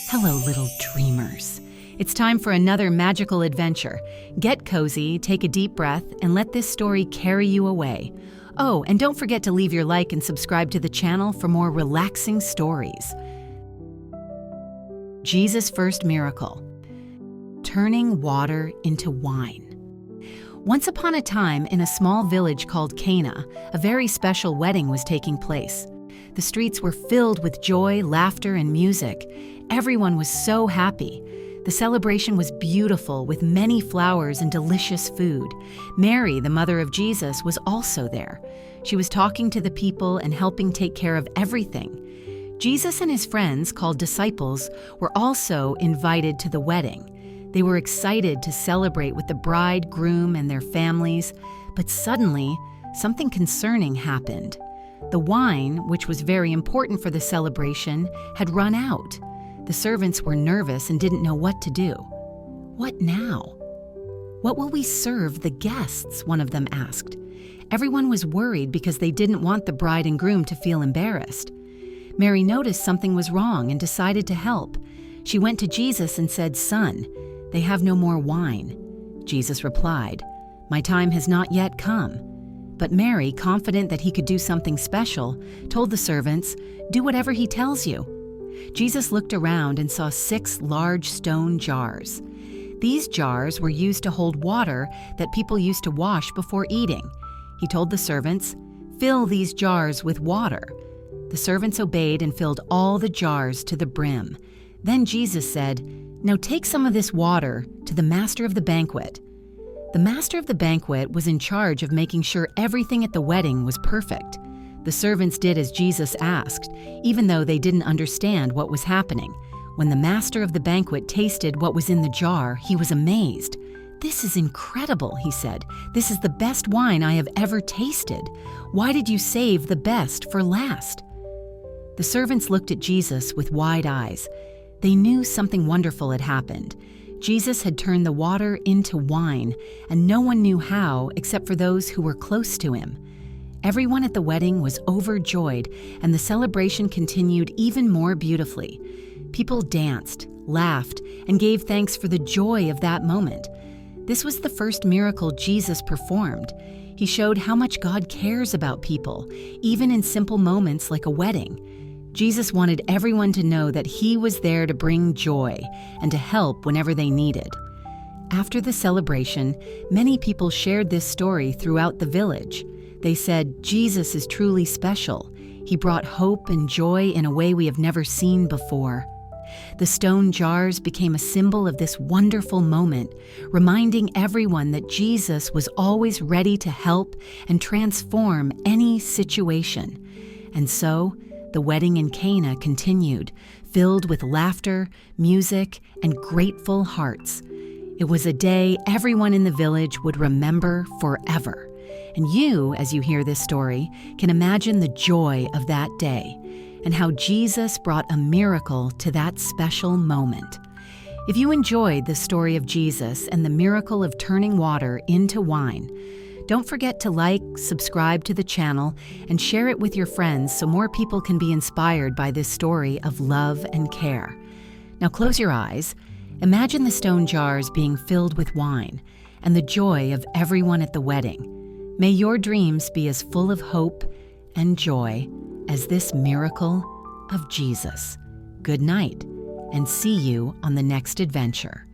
Hello, little dreamers. It's time for another magical adventure. Get cozy, take a deep breath, and let this story carry you away. Oh, and don't forget to leave your like and subscribe to the channel for more relaxing stories. Jesus' first miracle: turning water into wine. Once upon a time, in a small village called Cana, a very special wedding was taking place. The streets were filled with joy, laughter, and music. Everyone was so happy. The celebration was beautiful, with many flowers and delicious food. Mary, the mother of Jesus, was also there. She was talking to the people and helping take care of everything. Jesus and his friends, called disciples, were also invited to the wedding. They were excited to celebrate with the bride, groom, and their families, but suddenly, something concerning happened. The wine, which was very important for the celebration, had run out. The servants were nervous and didn't know what to do. "What now? What will we serve the guests?" one of them asked. Everyone was worried because they didn't want the bride and groom to feel embarrassed. Mary noticed something was wrong and decided to help. She went to Jesus and said, "Son, they have no more wine." Jesus replied, "My time has not yet come." But Mary, confident that he could do something special, told the servants, "Do whatever he tells you." Jesus looked around and saw 6 large stone jars. These jars were used to hold water that people used to wash before eating. He told the servants, "Fill these jars with water." The servants obeyed and filled all the jars to the brim. Then Jesus said, "Now take some of this water to the master of the banquet." The master of the banquet was in charge of making sure everything at the wedding was perfect. The servants did as Jesus asked, even though they didn't understand what was happening. When the master of the banquet tasted what was in the jar, he was amazed. "This is incredible," he said. "This is the best wine I have ever tasted. Why did you save the best for last?" The servants looked at Jesus with wide eyes. They knew something wonderful had happened. Jesus had turned the water into wine, and no one knew how except for those who were close to him. Everyone at the wedding was overjoyed, and the celebration continued even more beautifully. People danced, laughed, and gave thanks for the joy of that moment. This was the first miracle Jesus performed. He showed how much God cares about people, even in simple moments like a wedding. Jesus wanted everyone to know that he was there to bring joy and to help whenever they needed. After the celebration, many people shared this story throughout the village. They said, "Jesus is truly special. He brought hope and joy in a way we have never seen before." The stone jars became a symbol of this wonderful moment, reminding everyone that Jesus was always ready to help and transform any situation. And so, the wedding in Cana continued, filled with laughter, music, and grateful hearts. It was a day everyone in the village would remember forever. And you, as you hear this story, can imagine the joy of that day and how Jesus brought a miracle to that special moment. If you enjoyed the story of Jesus and the miracle of turning water into wine, don't forget to like, subscribe to the channel, and share it with your friends so more people can be inspired by this story of love and care. Now close your eyes. Imagine the stone jars being filled with wine and the joy of everyone at the wedding. May your dreams be as full of hope and joy as this miracle of Jesus. Good night, and see you on the next adventure.